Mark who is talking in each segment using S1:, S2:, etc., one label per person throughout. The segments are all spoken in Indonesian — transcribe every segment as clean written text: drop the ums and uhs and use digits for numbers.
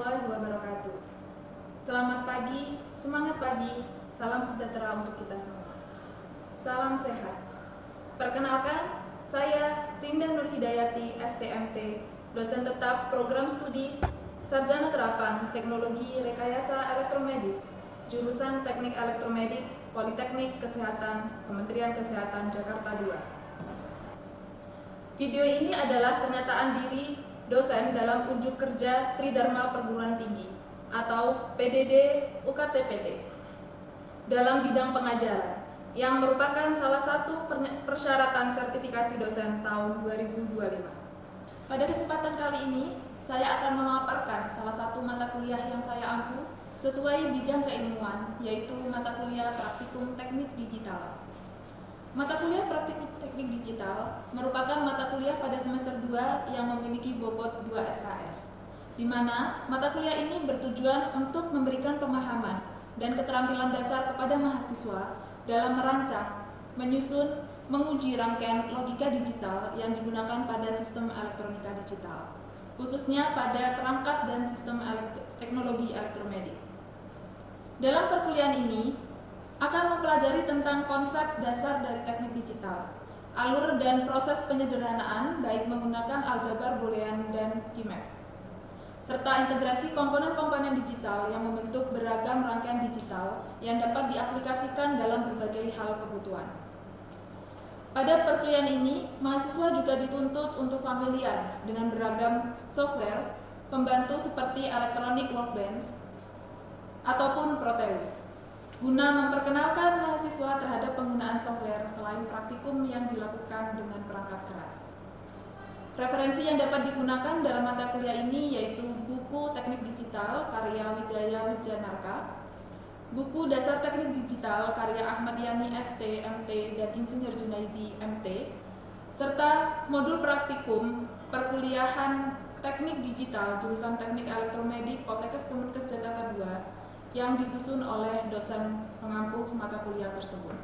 S1: warahmatullahi wabarakatuh. Selamat pagi, semangat pagi, salam sejahtera untuk kita semua. Salam sehat. Perkenalkan, saya Rinda Nurhidayati, STMT, dosen tetap program studi Sarjana Terapan Teknologi Rekayasa Elektromedis, jurusan Teknik Elektromedik, Politeknik Kesehatan, Kementerian Kesehatan Jakarta II. Video ini adalah pernyataan diri dosen dalam unjuk kerja Tridharma Perguruan Tinggi atau PDD UKTPT dalam bidang pengajaran yang merupakan salah satu persyaratan sertifikasi dosen tahun 2025. Pada kesempatan kali ini, saya akan memaparkan salah satu mata kuliah yang saya ampu sesuai bidang keilmuan, yaitu mata kuliah Praktikum Teknik Digital. Mata kuliah Praktikum Teknik Digital merupakan mata kuliah pada semester 2 yang memiliki bobot 2 SKS, di mana mata kuliah ini bertujuan untuk memberikan pemahaman dan keterampilan dasar kepada mahasiswa dalam merancang, menyusun, menguji rangkaian logika digital yang digunakan pada sistem elektronika digital, khususnya pada perangkat dan sistem teknologi elektromedik. Dalam perkuliahan ini, akan mempelajari tentang konsep dasar dari teknik digital, alur dan proses penyederhanaan baik menggunakan aljabar boolean dan Keymapp, serta integrasi komponen-komponen digital yang membentuk beragam rangkaian digital yang dapat diaplikasikan dalam berbagai hal kebutuhan. Pada perkuliahan ini, mahasiswa juga dituntut untuk familiar dengan beragam software pembantu seperti Electronic Workbench ataupun Proteus, guna memperkenalkan mahasiswa terhadap penggunaan software selain praktikum yang dilakukan dengan perangkat keras. Referensi yang dapat digunakan dalam mata kuliah ini yaitu buku Teknik Digital karya Wijaya Wijanarka, buku Dasar Teknik Digital karya Ahmad Yani ST, MT, dan Insinyur Junaidi, MT, serta modul praktikum perkuliahan Teknik Digital jurusan Teknik Elektromedik Poltekkes Kemenkes Jakarta II yang disusun oleh dosen pengampu mata kuliah tersebut.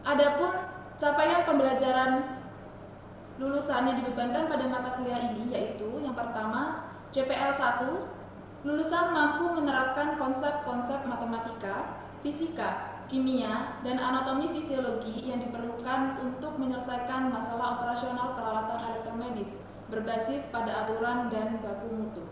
S1: Adapun capaian pembelajaran lulusan yang dibebankan pada mata kuliah ini yaitu yang pertama, CPL 1, lulusan mampu menerapkan konsep-konsep matematika, fisika, kimia, dan anatomi fisiologi yang diperlukan untuk menyelesaikan masalah operasional peralatan elektromedis berbasis pada aturan dan baku mutu.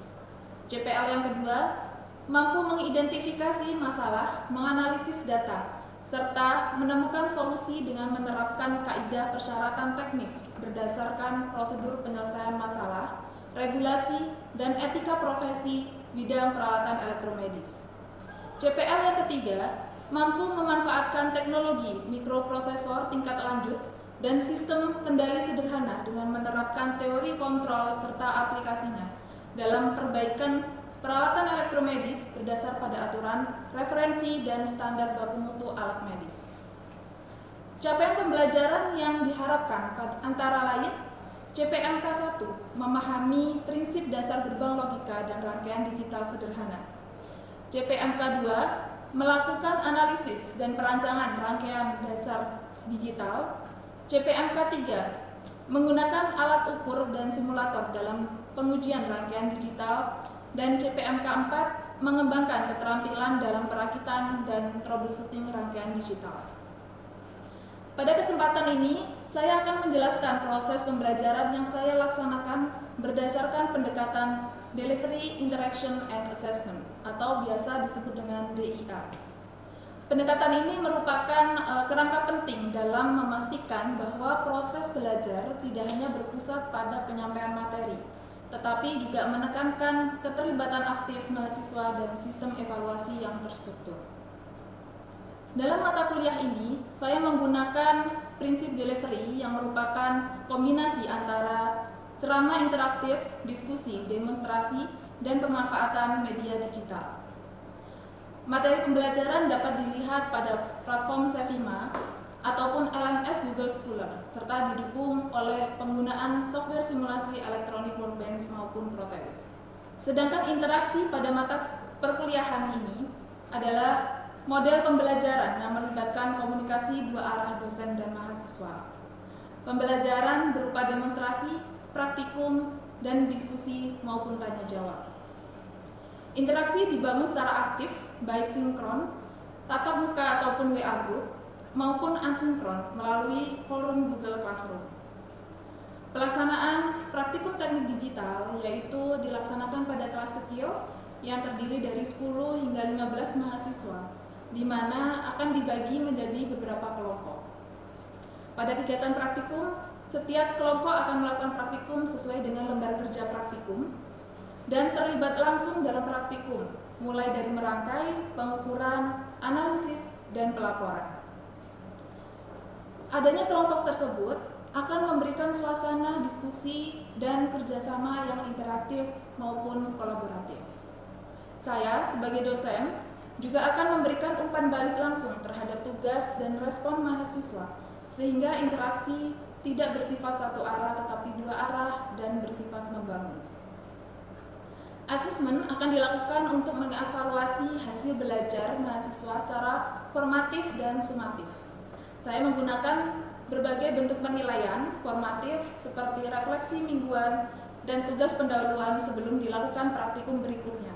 S1: CPL yang kedua, mampu mengidentifikasi masalah, menganalisis data, serta menemukan solusi dengan menerapkan kaidah persyaratan teknis berdasarkan prosedur penyelesaian masalah, regulasi, dan etika profesi bidang peralatan elektromedis. CPL yang ketiga, mampu memanfaatkan teknologi mikroprosesor tingkat lanjut dan sistem kendali sederhana dengan menerapkan teori kontrol serta aplikasinya dalam perbaikan peralatan elektromedis berdasar pada aturan, referensi, dan standar baku mutu alat medis. Capaian pembelajaran yang diharapkan antara lain CPMK 1 memahami prinsip dasar gerbang logika dan rangkaian digital sederhana. CPMK 2 melakukan analisis dan perancangan rangkaian dasar digital. CPMK 3 menggunakan alat ukur dan simulator dalam pengujian rangkaian digital. Dan CPMK 4 mengembangkan keterampilan dalam perakitan dan troubleshooting rangkaian digital. Pada kesempatan ini, saya akan menjelaskan proses pembelajaran yang saya laksanakan berdasarkan pendekatan Delivery, Interaction, and Assessment atau biasa disebut dengan DIA. Pendekatan ini merupakan kerangka penting dalam memastikan bahwa proses belajar tidak hanya berpusat pada penyampaian materi, tetapi juga menekankan keterlibatan aktif mahasiswa dan sistem evaluasi yang terstruktur. Dalam mata kuliah ini, saya menggunakan prinsip delivery yang merupakan kombinasi antara ceramah interaktif, diskusi, demonstrasi, dan pemanfaatan media digital. Materi pembelajaran dapat dilihat pada platform Sevima ataupun LMS Google Scholar, serta didukung oleh penggunaan software simulasi Electronic Workbench maupun Proteus. Sedangkan interaksi pada mata perkuliahan ini adalah model pembelajaran yang melibatkan komunikasi dua arah dosen dan mahasiswa. Pembelajaran berupa demonstrasi, praktikum, dan diskusi maupun tanya jawab. Interaksi dibangun secara aktif, baik sinkron, tatap muka ataupun WA Group, maupun asinkron melalui forum Google Classroom. Pelaksanaan praktikum teknik digital yaitu dilaksanakan pada kelas kecil yang terdiri dari 10 hingga 15 mahasiswa, di mana akan dibagi menjadi beberapa kelompok. Pada kegiatan praktikum, setiap kelompok akan melakukan praktikum sesuai dengan lembar kerja praktikum dan terlibat langsung dalam praktikum, mulai dari merangkai, pengukuran, analisis, dan pelaporan. Adanya kelompok tersebut akan memberikan suasana diskusi dan kerjasama yang interaktif maupun kolaboratif. Saya sebagai dosen juga akan memberikan umpan balik langsung terhadap tugas dan respon mahasiswa, sehingga interaksi tidak bersifat satu arah tetapi dua arah dan bersifat membangun. Asesmen akan dilakukan untuk mengevaluasi hasil belajar mahasiswa secara formatif dan sumatif. Saya menggunakan berbagai bentuk penilaian formatif seperti refleksi mingguan dan tugas pendahuluan sebelum dilakukan praktikum berikutnya.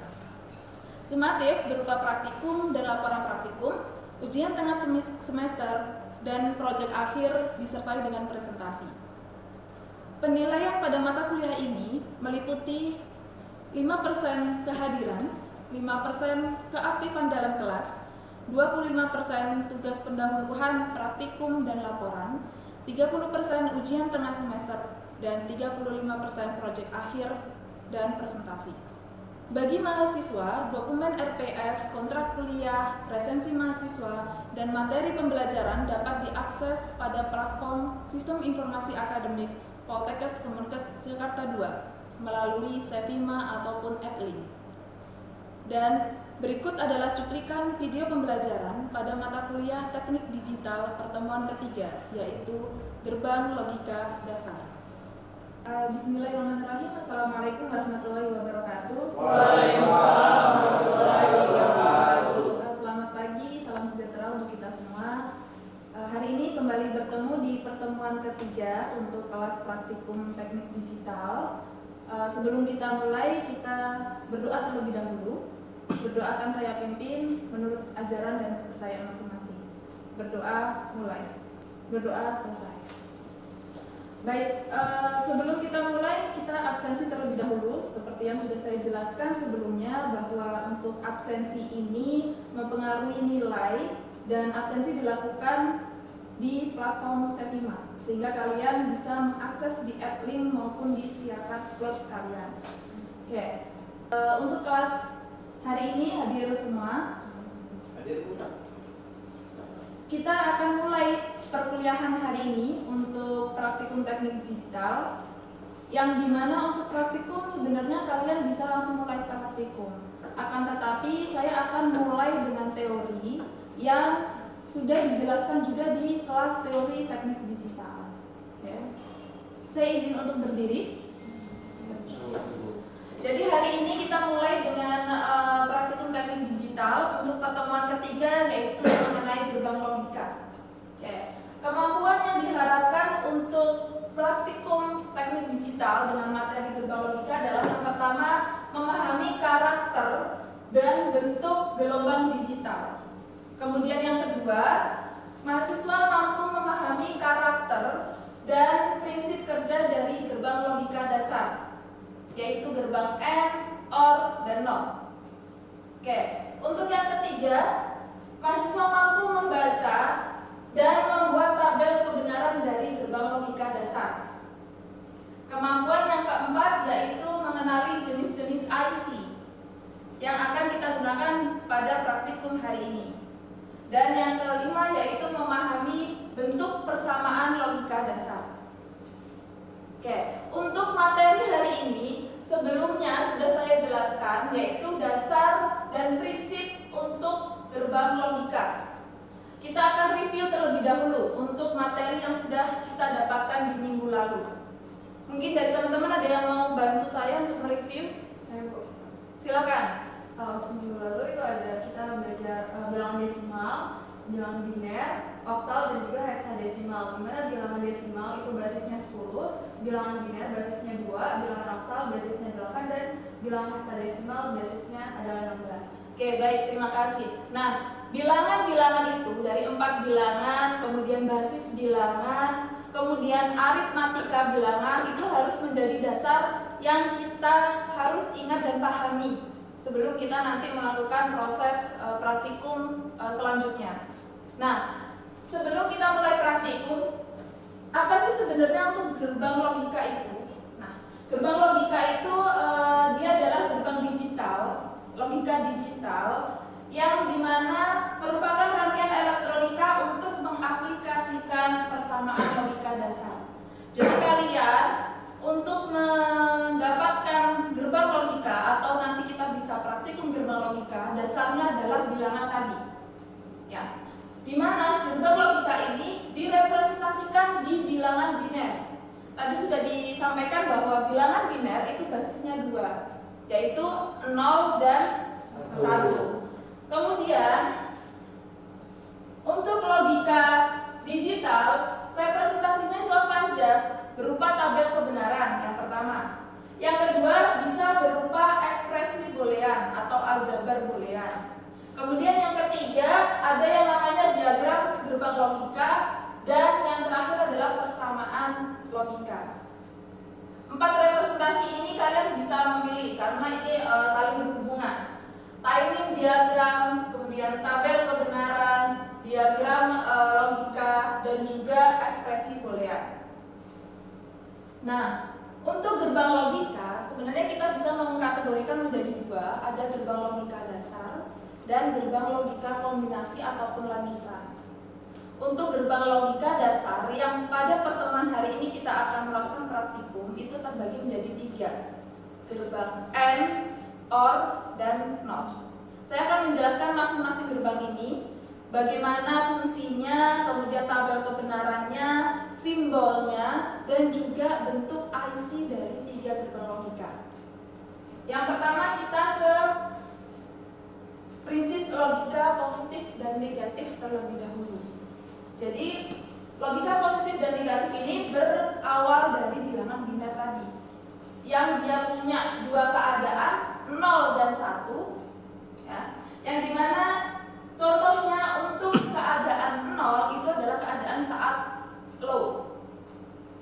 S1: Sumatif berupa praktikum dan laporan praktikum, ujian tengah semester, dan proyek akhir disertai dengan presentasi. Penilaian pada mata kuliah ini meliputi 5% kehadiran, 5% keaktifan dalam kelas, 25% tugas pendahuluan, praktikum, dan laporan, 30% ujian tengah semester, dan 35% proyek akhir dan presentasi. Bagi mahasiswa, dokumen RPS, kontrak kuliah, resensi mahasiswa, dan materi pembelajaran dapat diakses pada platform Sistem Informasi Akademik Poltekkes Kemenkes Jakarta II melalui Sevima ataupun Edlink. Dan berikut adalah cuplikan video pembelajaran pada mata kuliah Teknik Digital pertemuan ketiga, yaitu Gerbang Logika Dasar. Bismillahirrahmanirrahim. Assalamualaikum warahmatullahi wabarakatuh.
S2: Waalaikumsalam warahmatullahi wabarakatuh.
S1: Selamat pagi, salam sejahtera untuk kita semua. Hari ini kembali bertemu di pertemuan ketiga untuk kelas praktikum teknik digital. Sebelum kita mulai, kita berdoa terlebih dahulu. Berdoa akan saya pimpin menurut ajaran dan kepercayaan masing-masing. Berdoa mulai. Berdoa selesai. Baik, sebelum kita mulai, kita absensi terlebih dahulu. Seperti yang sudah saya jelaskan sebelumnya, bahwa untuk absensi ini mempengaruhi nilai dan absensi dilakukan di platform Sevima, sehingga kalian bisa mengakses di Edlink maupun di Siakat Club kalian. Oke, untuk kelas hari ini hadir semua. Kita akan mulai perkuliahan hari ini untuk praktikum teknik digital, yang dimana untuk praktikum sebenarnya kalian bisa langsung mulai praktikum. Akan tetapi saya akan mulai dengan teori yang sudah dijelaskan juga di kelas teori teknik digital. Ya. Saya izin untuk berdiri. Jadi hari ini kita mulai dengan praktikum teknik digital untuk pertemuan ketiga, yaitu mengenai gerbang logika. Okay. Kemampuan yang diharapkan untuk praktikum teknik digital dengan materi gerbang logika adalah yang pertama, memahami karakter dan bentuk gelombang digital. Kemudian yang kedua, mahasiswa mampu memahami karakter dan prinsip kerja dari gerbang logika dasar, yaitu gerbang AND, OR, dan NOT. Oke, untuk yang ketiga, mahasiswa mampu membaca dan membuat tabel kebenaran dari gerbang logika dasar. Kemampuan yang keempat yaitu mengenali jenis-jenis IC yang akan kita gunakan pada praktikum hari ini. Dan yang kelima yaitu memahami bentuk persamaan logika dasar. Oke, untuk materi hari ini sebelumnya sudah saya jelaskan, yaitu dasar dan prinsip untuk gerbang logika. Kita akan review terlebih dahulu untuk materi yang sudah kita dapatkan di minggu lalu. Mungkin dari teman-teman ada yang mau bantu saya untuk mereview? Silakan.
S2: Untuk minggu lalu itu ada kita belajar bilangan desimal, bilangan biner, oktal, dan juga heksadesimal. Dimana bilangan desimal itu basisnya 10, bilangan biner basisnya 2, bilangan oktal basisnya 8, dan bilangan hexadesimal basisnya adalah 16.
S1: Oke, baik, terima kasih. Nah, bilangan-bilangan itu dari 4 bilangan, kemudian basis bilangan, kemudian aritmatika bilangan itu harus menjadi dasar yang kita harus ingat dan pahami sebelum kita nanti melakukan proses praktikum selanjutnya. Nah, sebelum kita mulai praktikum, apa sih sebenarnya untuk gerbang logika itu? Nah, gerbang logika itu dia adalah gerbang digital, logika digital yang dimana merupakan rangkaian elektronika untuk mengaplikasikan persamaan logika dasar. Jadi kalian untuk mendapatkan gerbang logika atau nanti kita bisa praktikum gerbang logika, dasarnya adalah bilangan tadi. Ya. Di mana gerbang logika ini direpresentasikan di bilangan biner. Tadi sudah disampaikan bahwa bilangan biner itu basisnya 2, yaitu 0 dan 1. Kemudian untuk logika digital representasinya itu apa aja? Berupa tabel kebenaran yang pertama. Yang kedua bisa berupa ekspresi boolean atau aljabar boolean. Kemudian yang ketiga ada yang namanya diagram gerbang logika, dan yang terakhir adalah persamaan logika. 4 representasi ini kalian bisa memilih karena ini saling berhubungan. Timing diagram, kemudian tabel kebenaran, diagram logika, dan juga ekspresi boolean. Nah, untuk gerbang logika sebenarnya kita bisa mengkategorikan menjadi 2, ada gerbang logika dasar dan gerbang logika kombinasi ataupun lanjutan. Untuk gerbang logika dasar yang pada pertemuan hari ini kita akan melakukan praktikum itu terbagi menjadi 3, gerbang AND, OR, dan NOT. Saya akan menjelaskan masing-masing gerbang ini, bagaimana fungsinya, kemudian tabel kebenarannya, simbolnya, dan juga bentuk IC dari 3 gerbang logika. Yang pertama kita ke prinsip logika positif dan negatif terlebih dahulu. Jadi logika positif dan negatif ini berawal dari bilangan biner tadi, yang dia punya 2 keadaan, 0 dan 1, ya, yang dimana contohnya untuk keadaan 0 itu adalah keadaan saat low,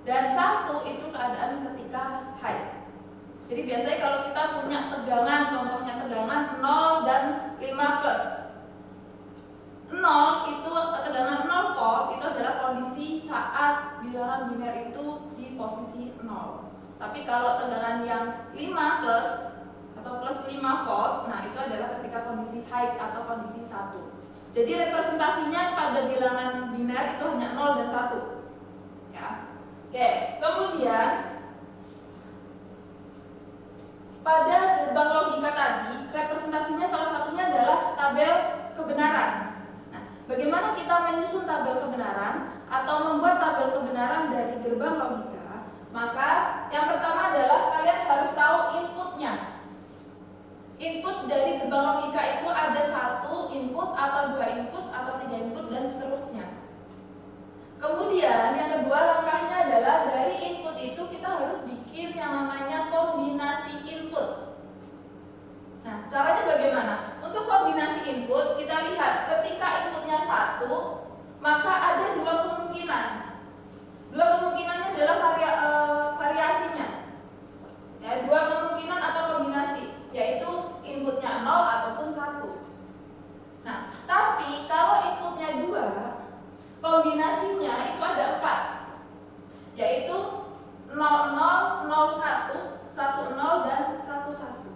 S1: dan 1 itu keadaan ketika high. Jadi biasanya kalau kita punya tegangan, contohnya tegangan 0 dan 5 plus 0 itu tegangan 0 volt itu adalah kondisi saat bilangan biner itu di posisi 0. Tapi kalau tegangan yang 5 plus atau plus 5 volt, nah itu adalah ketika kondisi high atau kondisi 1. Jadi representasinya pada bilangan biner itu hanya 0 dan 1. Ya. Oke, kemudian pada gerbang logika tadi representasinya salah satunya adalah tabel kebenaran. Bagaimana kita menyusun tabel kebenaran atau membuat tabel kebenaran dari gerbang logika? Maka yang pertama adalah kalian harus tahu inputnya. Input dari gerbang logika itu ada 1 input atau 2 input atau 3 input dan seterusnya. Kemudian yang kedua langkahnya adalah dari input itu kita harus bikin yang namanya kombinasi input. Nah, caranya bagaimana? Untuk kombinasi input, kita lihat ketika inputnya 1, maka ada 2 kemungkinan. 2 kemungkinannya adalah variasinya. Ya, 2 kemungkinan atau kombinasi, yaitu inputnya 0 ataupun 1. Nah, tapi kalau inputnya 2, kombinasinya itu ada 4. Yaitu 00, 01, 10 dan 11.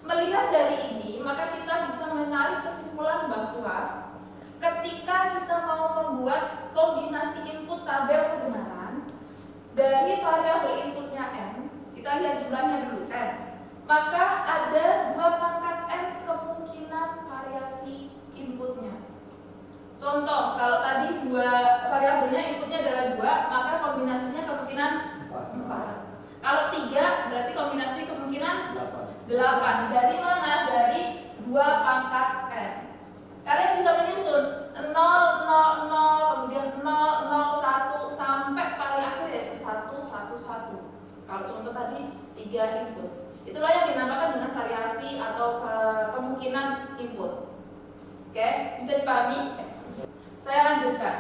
S1: Melihat dari ini, maka kita bisa menarik kesimpulan bahwa ketika kita mau membuat kombinasi input tabel kebenaran dari variabel inputnya n, kita lihat jumlahnya dulu n, maka ada 2 pangkat n kemungkinan variasi inputnya. Contoh, kalau tadi 2 variabelnya inputnya adalah 2, maka kombinasinya kemungkinan 4. Kalau 3 berarti kombinasi kemungkinan 8. Dari mana? Dari 2 pangkat n. Kalian bisa menyusun 0, 0, 0, kemudian 0, 0, 1 sampai paling akhir yaitu 1, 1, 1. Kalau contoh tadi 3 input. Itulah yang dinamakan dengan variasi atau kemungkinan input. Oke, bisa dipahami? Saya lanjutkan.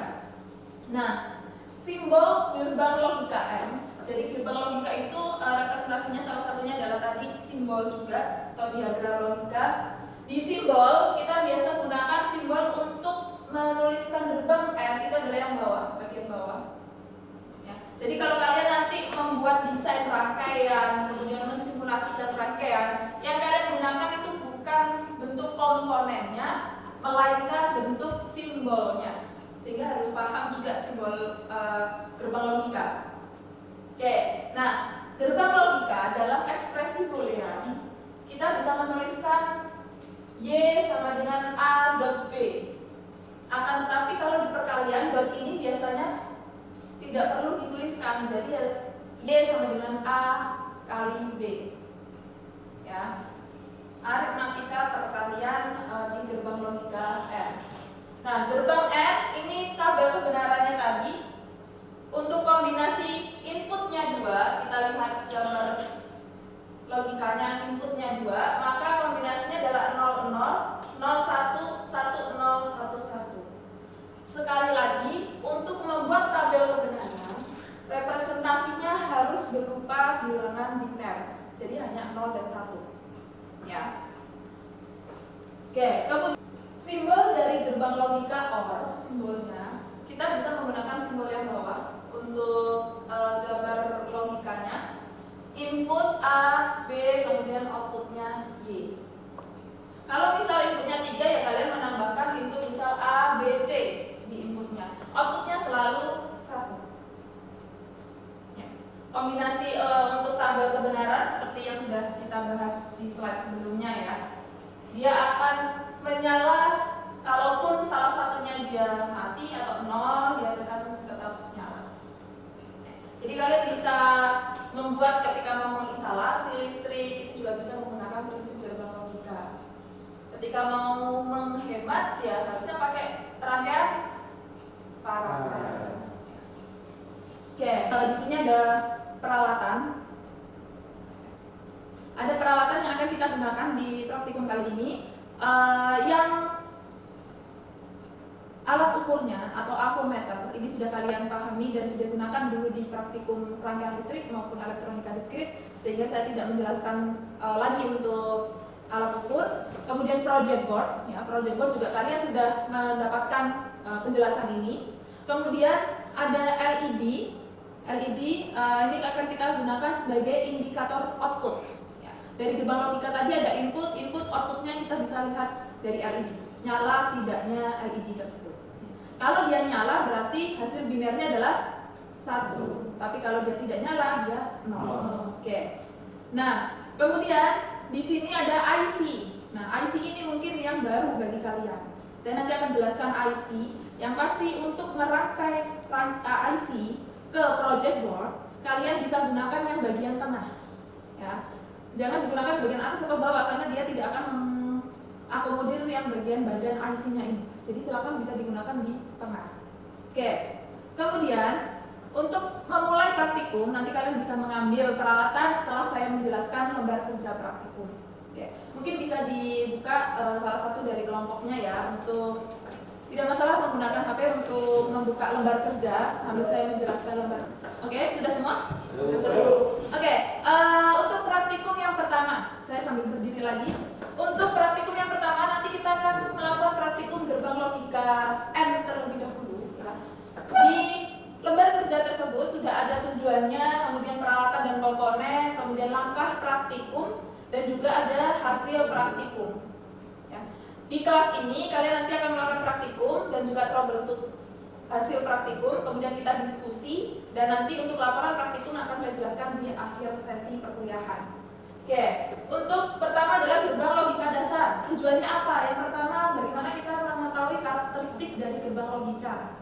S1: Nah, simbol gerbang logika M. Jadi gerbang logika itu representasinya salah satunya adalah tadi simbol juga atau diagram logika. Di simbol kita biasa gunakan simbol untuk menuliskan gerbang M itu adalah yang bawah, bagian bawah. Ya. Jadi kalau kalian nanti membuat desain rangkaian, kemudian mensimulasikan rangkaian, yang kalian gunakan itu bukan bentuk komponennya, melainkan bentuk simbolnya. Sehingga harus paham juga simbol gerbang logika. Oke, nah gerbang logika dalam ekspresi boolean kita bisa menuliskan Y sama dengan A dot B. Akan tetapi kalau di perkalian dot ini biasanya tidak perlu dituliskan, jadi ya Y sama dengan A kali B. Ya, aritmatika perkalian di gerbang logika M. Nah, gerbang M ini tabel kebenarannya tadi. Untuk kombinasi inputnya 2, kita lihat gambar logikanya, inputnya 2, maka kombinasinya adalah 00, 01, 10, 11. Sekali lagi, untuk membuat tabel kebenaran, representasinya harus berupa bilangan biner. Jadi hanya 0 dan 1. Ya. Oke, kemudian simbol dari gerbang logika OR, simbolnya kita bisa menggunakan simbol yang bawah untuk gambar logikanya. Input A, B, kemudian outputnya Y. Kalau misal inputnya 3 ya kalian menambahkan input misal A, B, C di inputnya. Outputnya selalu 1. Ya. Kombinasi untuk tabel kebenaran seperti yang sudah kita bahas di slide sebelumnya ya. Dia akan menyala kalaupun salah satunya dia mati atau 0, dia akan tetap nyala. Jadi kalian bisa membuat ketika mau menginstalasi listrik itu juga bisa menggunakan prinsip gerbang logika. Ketika mau menghemat ya harusnya pakai rangkaian paralel. Oke, di sini ada peralatan. Ada peralatan yang akan kita gunakan di praktikum kali ini. Yang alat ukurnya atau avometer ini sudah kalian pahami dan sudah gunakan dulu di praktikum rangkaian listrik maupun elektronika diskrit, sehingga saya tidak menjelaskan lagi untuk alat ukur. Kemudian project board, ya project board juga kalian sudah mendapatkan penjelasan ini. Kemudian ada LED, ini akan kita gunakan sebagai indikator output. Ya. Dari gerbang logika tadi ada input, outputnya kita bisa lihat dari LED, nyala tidaknya LED tersebut. Kalau dia nyala berarti hasil binernya adalah 1, tapi kalau dia tidak nyala dia 0. Oke. Nah, kemudian di sini ada IC. Nah, IC ini mungkin yang baru bagi kalian. Saya nanti akan jelaskan IC. Yang pasti untuk merangkai IC ke project board, kalian bisa gunakan yang bagian tengah. Ya. Jangan digunakan bagian atas atau bawah karena dia tidak akan akomodir yang bagian badan IC-nya ini. Jadi silakan bisa digunakan di tengah. Oke. Kemudian untuk memulai praktikum nanti kalian bisa mengambil peralatan setelah saya menjelaskan lembar kerja praktikum. Oke. Mungkin bisa dibuka salah satu dari kelompoknya ya, untuk tidak masalah menggunakan HP untuk membuka lembar kerja sambil saya menjelaskan lembar. Oke, sudah semua? Oke, untuk praktikum yang pertama, saya sambil berdiri lagi. Untuk praktikum yang pertama nanti kita akan melakukan praktikum gerbang logika N terlebih dahulu. Ya. Di lembar kerja tersebut sudah ada tujuannya, kemudian peralatan dan komponen, kemudian langkah praktikum, dan juga ada hasil praktikum. Ya. Di kelas ini kalian nanti akan melakukan praktikum dan juga troubleshoot hasil praktikum, kemudian kita diskusi, dan nanti untuk laporan praktikum akan saya jelaskan di akhir sesi perkuliahan. Oke, untuk pertama adalah gerbang logika dasar. Tujuannya apa? Yang pertama, bagaimana kita mengetahui karakteristik dari gerbang logika.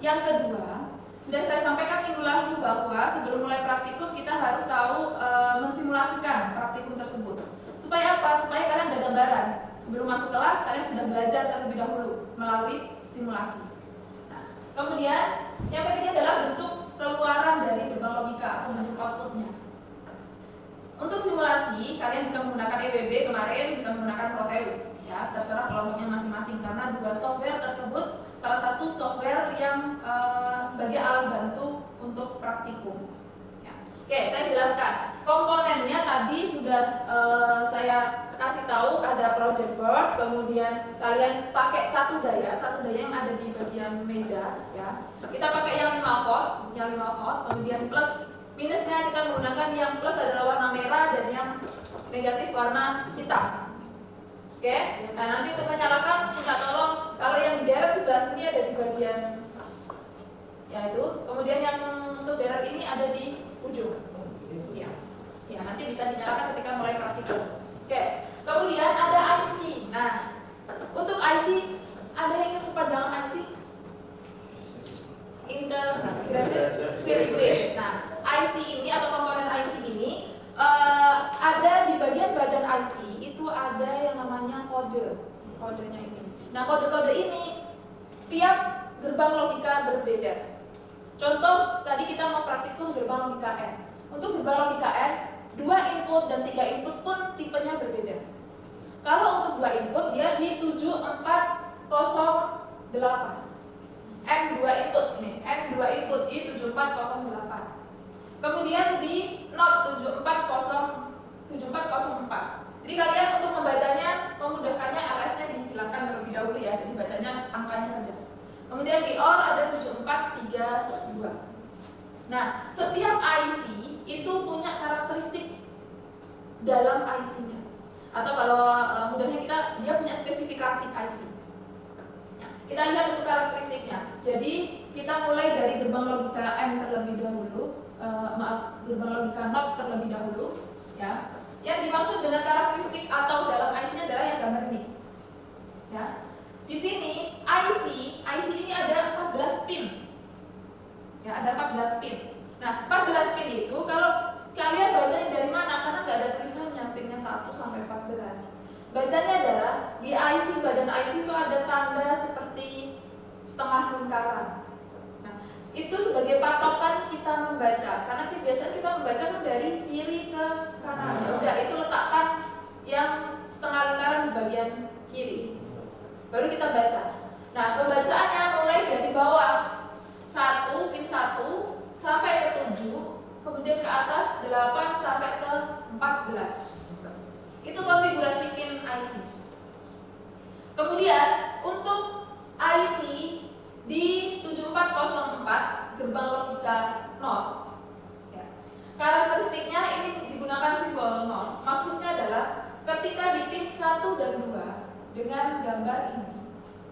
S1: Yang kedua, sudah saya sampaikan minggu lalu bahwa sebelum mulai praktikum kita harus tahu mensimulasikan praktikum tersebut. Supaya apa? Supaya kalian ada gambaran. Sebelum masuk kelas, kalian sudah belajar terlebih dahulu melalui simulasi. Nah, kemudian, yang ketiga adalah bentuk keluaran dari gerbang logika atau bentuk outputnya. Untuk simulasi, kalian bisa menggunakan EWB kemarin, bisa menggunakan Proteus, ya terserah kelompoknya masing-masing karena dua software tersebut salah satu software yang sebagai alat bantu untuk praktikum. Ya. Oke, saya jelaskan. Komponennya tadi sudah saya kasih tahu ada project board, kemudian kalian pakai catu daya yang ada di bagian meja, ya. Kita pakai yang 5 volt, kemudian plus minusnya kita menggunakan yang plus adalah warna merah dan yang negatif warna hitam. Oke, nah nanti untuk menyalakan minta tolong kalau yang di deret sebelah sini ada di bagian ya itu, kemudian yang untuk deret ini ada di ujung. Ya nanti bisa dinyalakan ketika mulai praktikum. Oke, kemudian ada IC. Nah, untuk IC ada yang ingin kepanjangan IC? Integrated Circuit. Nah, IC ini atau komponen IC ini ada di bagian badan IC itu ada yang namanya kodenya ini. Nah, kode-kode ini tiap gerbang logika berbeda. Contoh tadi kita mau praktikum gerbang logika N. Untuk gerbang logika N, 2 input dan 3 input pun tipenya berbeda. Kalau untuk 2 input dia di 7408. N2 input ini, N2 input di 7408. Kemudian di not 7404. Jadi kalian untuk membacanya memudahkannya LS-nya dihilangkan terlebih dahulu ya, jadi bacanya angkanya saja. Kemudian di OR ada 7432. Nah, setiap IC itu punya karakteristik dalam IC-nya. Atau kalau mudahnya dia punya spesifikasi IC. Kita lihat untuk karakteristiknya. Jadi kita mulai dari gerbang logika M terlebih dahulu, gerbang logika NOT terlebih dahulu, ya. Yang dimaksud dengan karakteristik atau dalam IC-nya adalah yang gambar ini. Ya. Di sini IC ini ada 14 pin. Ya, ada 14 pin. Nah, 14 pin itu kalau kalian bacanya dari mana? Karena nggak ada tulisannya pinnya 1 sampai 14. Bacanya adalah di IC, badan IC itu ada tanda seperti setengah lingkaran. Nah, itu sebagai patokan kita membaca. Karena biasanya kita membaca kan dari kiri ke kanan. Ya udah, itu letakkan yang setengah lingkaran di bagian kiri. Baru kita baca. Nah, pembacaannya mulai dari bawah 1, pin 1 sampai ke 7, kemudian ke atas 8 sampai ke 14. Itu konfigurasi pin IC. Kemudian untuk IC di 7404 gerbang logika NOT, ya. Karakteristiknya ini digunakan simbol NOT. Maksudnya adalah ketika di pin 1 dan 2 dengan gambar ini,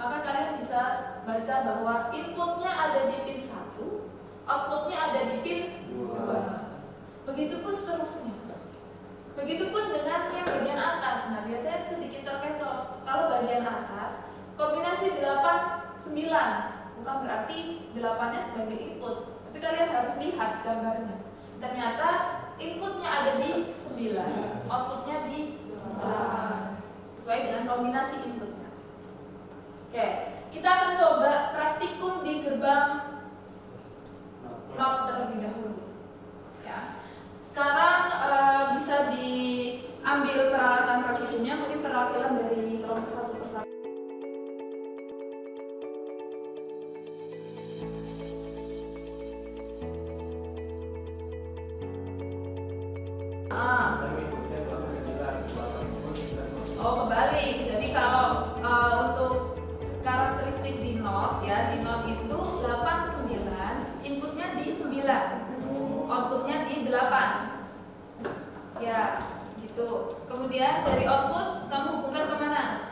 S1: maka kalian bisa baca bahwa inputnya ada di pin 1, outputnya ada di pin 2. Begitupun seterusnya. Begitupun dengan yang bagian atas. Nah, biasanya sedikit terkecoh. Kalau bagian atas kombinasi 8 9, bukan berarti 8-nya sebagai input, tapi kalian harus lihat gambarnya. Ternyata inputnya ada di 9, outputnya di 8, sesuai dengan kombinasi inputnya. Oke, kita akan coba praktikum di gerbang NOT terlebih dahulu. Ya. Sekarang bisa diambil peralatan praktikumnya, mungkin perwakilan dari kelompok 1 persatu. Oh, kebalik. Jadi kalau untuk karakteristik di NOT ya, di NOT itu 8 9, inputnya di 9. Outputnya di 8. Ya, gitu. Kemudian dari output kamu hubungkan kemana?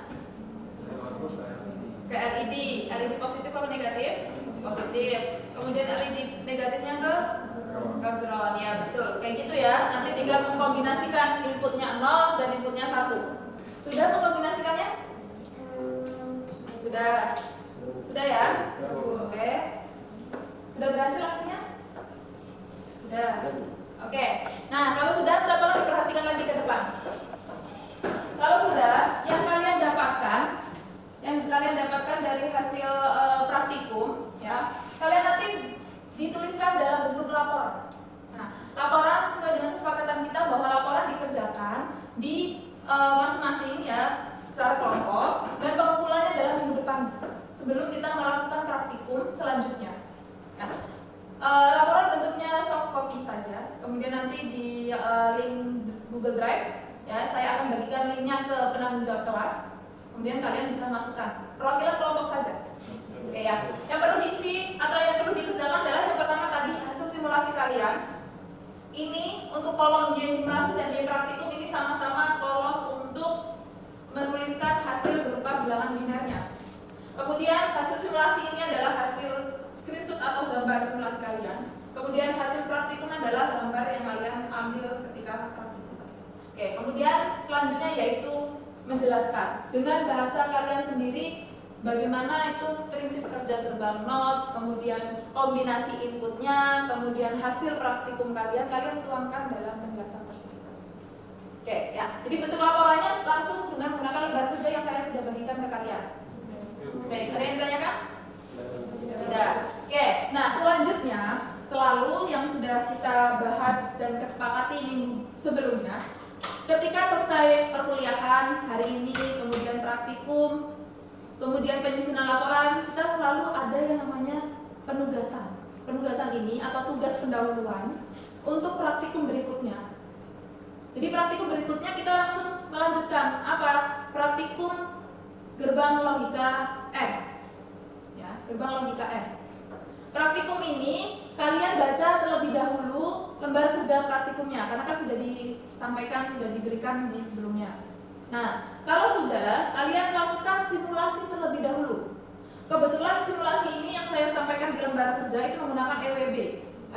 S1: Ke LED. LED positif apa negatif? Positif. Kemudian LED negatifnya ke ground. Ya, betul. Kayak gitu ya. Nanti tinggal mengkombinasikan inputnya 0 dan inputnya 1. Sudah mengkombinasikannya? Sudah. Sudah ya? Oke. Sudah berhasil akhirnya? Sudah. Oke. Nah, kalau sudah, kita tolong diperhatikan lagi ke depan. Kalau sudah, yang kalian dapatkan dari hasil praktikum, ya, kalian nanti dituliskan dalam bentuk laporan. Nah, laporan sesuai dengan kesepakatan kita bahwa laporan di masing-masing ya secara kelompok, dan pengumpulannya adalah minggu depan sebelum kita melakukan praktikum selanjutnya. Ya. Laporan bentuknya soft copy saja, kemudian nanti di link Google Drive ya saya akan bagikan linknya ke penanggung jawab kelas, kemudian kalian bisa masukkan perwakilan kelompok saja. Oke ya, yang perlu diisi atau yang perlu dikerjakan adalah yang pertama tadi hasil simulasi kalian. Ini untuk kolom Y simulasi dan Y praktikum ini sama-sama kolom untuk menuliskan hasil berupa bilangan binernya. Kemudian hasil simulasi ini adalah hasil screenshot atau gambar simulasi kalian. Kemudian hasil praktikum adalah gambar yang kalian ambil ketika praktikum. Oke, kemudian selanjutnya yaitu menjelaskan dengan bahasa kalian sendiri bagaimana itu prinsip kerja gerbang not, kemudian kombinasi inputnya, kemudian hasil praktikum kalian tuangkan dalam penjelasan tersebut. Oke, ya. Jadi bentuk laporannya langsung dengan menggunakan lembar kerja yang saya sudah bagikan ke kalian. Baik, ada yang ditanyakan? Tidak. Oke, nah selanjutnya selalu yang sudah kita bahas dan kesepakati sebelumnya, ketika selesai perkuliahan hari ini, kemudian praktikum, kemudian penyusunan laporan, kita selalu ada yang namanya penugasan. Penugasan ini atau tugas pendahuluan untuk praktikum berikutnya. Jadi praktikum berikutnya kita langsung melanjutkan apa? Praktikum gerbang logika N. Ya, gerbang logika N. Praktikum ini kalian baca terlebih dahulu lembar kerja praktikumnya karena kan sudah disampaikan, sudah diberikan di sebelumnya. Nah, kalau sudah, kalian lakukan simulasi terlebih dahulu. Kebetulan simulasi ini yang saya sampaikan di lembar kerja itu menggunakan EWB,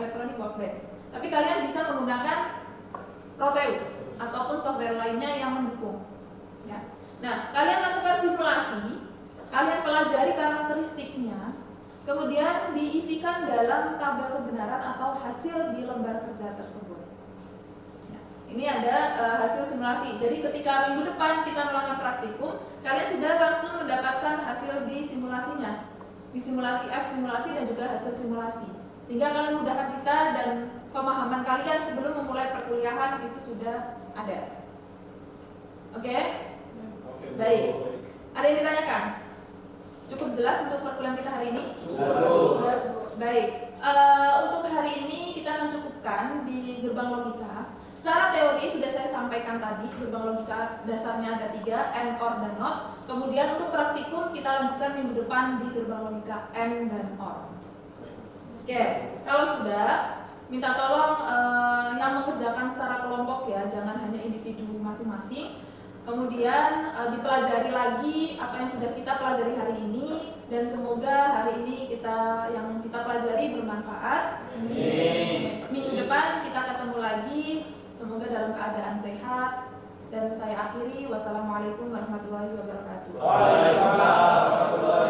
S1: Electronic Workbench. Tapi kalian bisa menggunakan Proteus ataupun software lainnya yang mendukung. Ya. Nah, kalian lakukan simulasi, kalian pelajari karakteristiknya, kemudian diisikan dalam tabel kebenaran atau hasil di lembar kerja tersebut. Ini ada hasil simulasi. Jadi ketika minggu depan kita melakukan praktikum, kalian sudah langsung mendapatkan hasil di simulasinya, di simulasi F simulasi dan juga hasil simulasi. Sehingga kalian mudahkan kita dan pemahaman kalian sebelum memulai perkuliahan itu sudah ada. Oke? Baik. Ada yang ditanyakan? Cukup jelas untuk perkuliahan kita hari ini? Jelas. Baik. Untuk hari ini kita akan cukupkan di gerbang logika. Secara teori sudah saya sampaikan tadi, gerbang logika dasarnya ada 3, AND, OR, dan NOT. Kemudian untuk praktikum kita lanjutkan minggu depan di gerbang logika AND dan OR. Oke, kalau sudah, minta tolong yang mengerjakan secara kelompok ya, jangan hanya individu masing-masing. Kemudian dipelajari lagi apa yang sudah kita pelajari hari ini, dan semoga hari ini yang kita pelajari bermanfaat. Amin. Minggu depan kita ketemu lagi. Semoga dalam keadaan sehat. Dan saya akhiri. Wassalamualaikum warahmatullahi wabarakatuh.
S3: Waalaikumsalam warahmatullahi wabarakatuh.